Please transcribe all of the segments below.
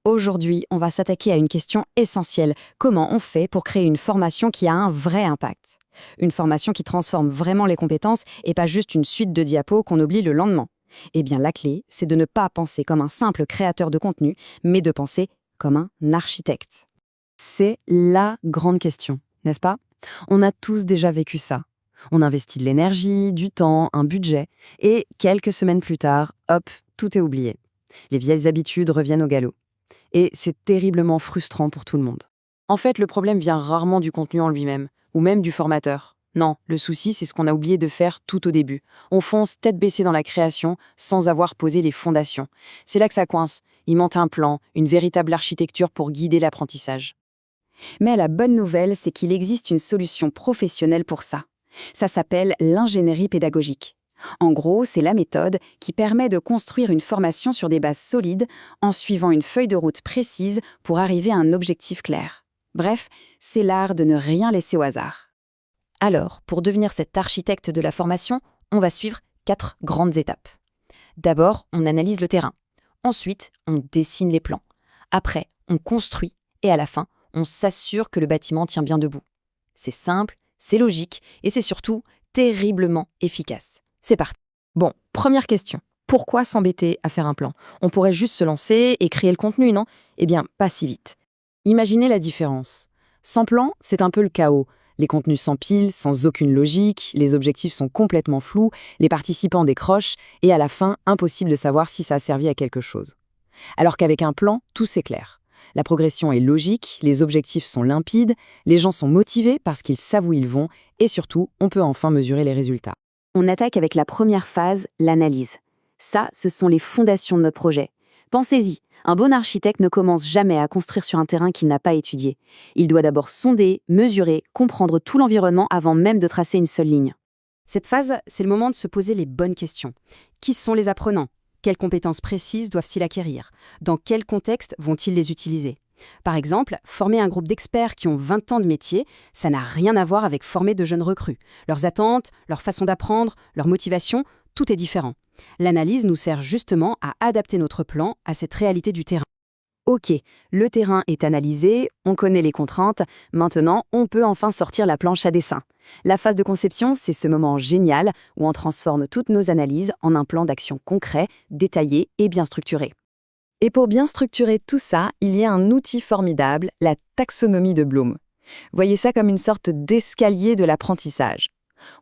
Aujourd'hui, on va s'attaquer à une question essentielle. Comment on fait pour créer une formation qui a un vrai impact? Une formation qui transforme vraiment les compétences et pas juste une suite de diapos qu'on oublie le lendemain. Eh bien, la clé, c'est de ne pas penser comme un simple créateur de contenu, mais de penser comme un architecte. C'est la grande question, n'est-ce pas? On a tous déjà vécu ça. On investit de l'énergie, du temps, un budget, et quelques semaines plus tard, hop, tout est oublié. Les vieilles habitudes reviennent au galop. Et c'est terriblement frustrant pour tout le monde. En fait, le problème vient rarement du contenu en lui-même, ou même du formateur. Non, le souci, c'est ce qu'on a oublié de faire tout au début. On fonce tête baissée dans la création, sans avoir posé les fondations. C'est là que ça coince. Il manque un plan, une véritable architecture pour guider l'apprentissage. Mais la bonne nouvelle, c'est qu'il existe une solution professionnelle pour ça. Ça s'appelle l'ingénierie pédagogique. En gros, c'est la méthode qui permet de construire une formation sur des bases solides en suivant une feuille de route précise pour arriver à un objectif clair. Bref, c'est l'art de ne rien laisser au hasard. Alors, pour devenir cet architecte de la formation, on va suivre 4 grandes étapes. D'abord, on analyse le terrain. Ensuite, on dessine les plans. Après, on construit. Et à la fin, on s'assure que le bâtiment tient bien debout. C'est simple, c'est logique et c'est surtout terriblement efficace. C'est parti. Bon, première question. Pourquoi s'embêter à faire un plan? On pourrait juste se lancer et créer le contenu, non? Eh bien, pas si vite. Imaginez la différence. Sans plan, c'est un peu le chaos. Les contenus s'empilent, sans aucune logique, les objectifs sont complètement flous, les participants décrochent, et à la fin, impossible de savoir si ça a servi à quelque chose. Alors qu'avec un plan, tout s'éclaire. La progression est logique, les objectifs sont limpides, les gens sont motivés parce qu'ils savent où ils vont, et surtout, on peut enfin mesurer les résultats. On attaque avec la première phase, l'analyse. Ça, ce sont les fondations de notre projet. Pensez-y, un bon architecte ne commence jamais à construire sur un terrain qu'il n'a pas étudié. Il doit d'abord sonder, mesurer, comprendre tout l'environnement avant même de tracer une seule ligne. Cette phase, c'est le moment de se poser les bonnes questions. Qui sont les apprenants? Quelles compétences précises doivent-ils acquérir? Dans quel contexte vont-ils les utiliser? Par exemple, former un groupe d'experts qui ont 20 ans de métier, ça n'a rien à voir avec former de jeunes recrues. Leurs attentes, leur façon d'apprendre, leur motivation, tout est différent. L'analyse nous sert justement à adapter notre plan à cette réalité du terrain. Ok, le terrain est analysé, on connaît les contraintes, maintenant on peut enfin sortir la planche à dessin. La phase de conception, c'est ce moment génial où on transforme toutes nos analyses en un plan d'action concret, détaillé et bien structuré. Et pour bien structurer tout ça, il y a un outil formidable, la taxonomie de Bloom. Voyez ça comme une sorte d'escalier de l'apprentissage.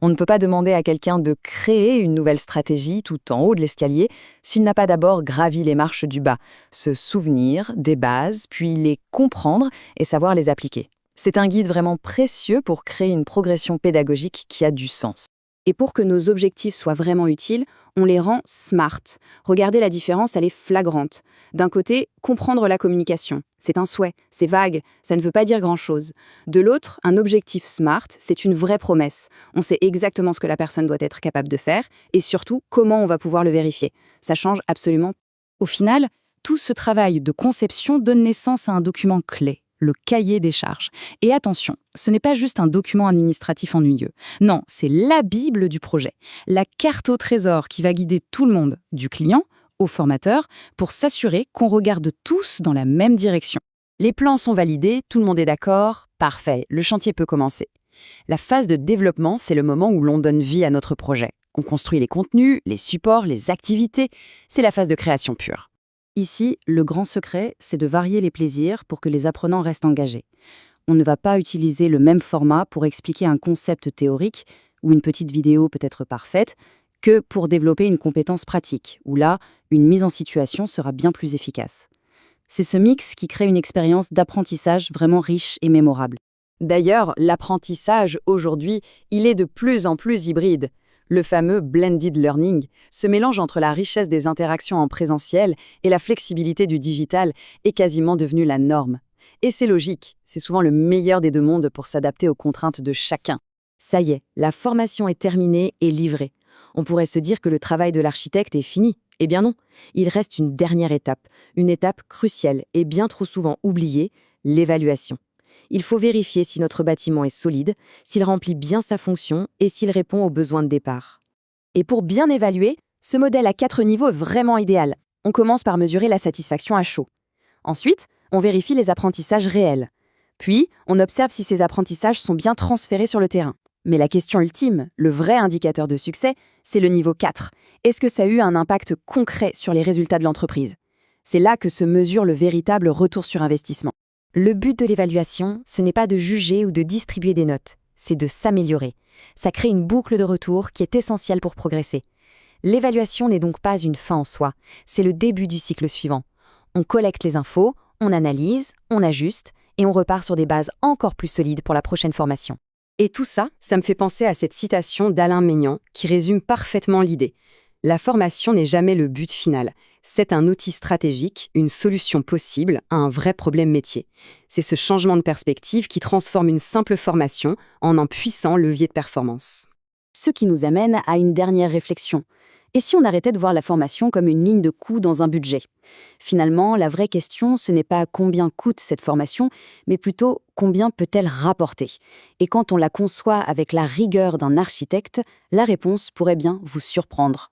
On ne peut pas demander à quelqu'un de créer une nouvelle stratégie tout en haut de l'escalier s'il n'a pas d'abord gravi les marches du bas, se souvenir des bases, puis les comprendre et savoir les appliquer. C'est un guide vraiment précieux pour créer une progression pédagogique qui a du sens. Et pour que nos objectifs soient vraiment utiles, on les rend smart. Regardez la différence, elle est flagrante. D'un côté, comprendre la communication. C'est un souhait, c'est vague, ça ne veut pas dire grand-chose. De l'autre, un objectif smart, c'est une vraie promesse. On sait exactement ce que la personne doit être capable de faire et surtout comment on va pouvoir le vérifier. Ça change absolument. Au final, tout ce travail de conception donne naissance à un document clé, le cahier des charges. Et attention, ce n'est pas juste un document administratif ennuyeux. Non, c'est la Bible du projet. La carte au trésor qui va guider tout le monde, du client au formateur, pour s'assurer qu'on regarde tous dans la même direction. Les plans sont validés, tout le monde est d'accord, parfait, le chantier peut commencer. La phase de développement, c'est le moment où l'on donne vie à notre projet. On construit les contenus, les supports, les activités. C'est la phase de création pure. Ici, le grand secret, c'est de varier les plaisirs pour que les apprenants restent engagés. On ne va pas utiliser le même format pour expliquer un concept théorique, ou une petite vidéo peut-être parfaite, que pour développer une compétence pratique, où là, une mise en situation sera bien plus efficace. C'est ce mix qui crée une expérience d'apprentissage vraiment riche et mémorable. D'ailleurs, l'apprentissage, aujourd'hui, il est de plus en plus hybride. Le fameux blended learning, ce mélange entre la richesse des interactions en présentiel et la flexibilité du digital est quasiment devenu la norme. Et c'est logique, c'est souvent le meilleur des deux mondes pour s'adapter aux contraintes de chacun. Ça y est, la formation est terminée et livrée. On pourrait se dire que le travail de l'architecte est fini. Eh bien non, il reste une dernière étape, une étape cruciale et bien trop souvent oubliée, l'évaluation. Il faut vérifier si notre bâtiment est solide, s'il remplit bien sa fonction et s'il répond aux besoins de départ. Et pour bien évaluer, ce modèle à 4 niveaux est vraiment idéal. On commence par mesurer la satisfaction à chaud. Ensuite, on vérifie les apprentissages réels. Puis, on observe si ces apprentissages sont bien transférés sur le terrain. Mais la question ultime, le vrai indicateur de succès, c'est le niveau 4. Est-ce que ça a eu un impact concret sur les résultats de l'entreprise? C'est là que se mesure le véritable retour sur investissement. Le but de l'évaluation, ce n'est pas de juger ou de distribuer des notes, c'est de s'améliorer. Ça crée une boucle de retour qui est essentielle pour progresser. L'évaluation n'est donc pas une fin en soi, c'est le début du cycle suivant. On collecte les infos, on analyse, on ajuste, et on repart sur des bases encore plus solides pour la prochaine formation. Et tout ça, ça me fait penser à cette citation d'Alain Maignan qui résume parfaitement l'idée. La formation n'est jamais le but final. C'est un outil stratégique, une solution possible à un vrai problème métier. C'est ce changement de perspective qui transforme une simple formation en un puissant levier de performance. Ce qui nous amène à une dernière réflexion. Et si on arrêtait de voir la formation comme une ligne de coût dans un budget? Finalement, la vraie question, ce n'est pas combien coûte cette formation, mais plutôt combien peut-elle rapporter? Et quand on la conçoit avec la rigueur d'un architecte, la réponse pourrait bien vous surprendre.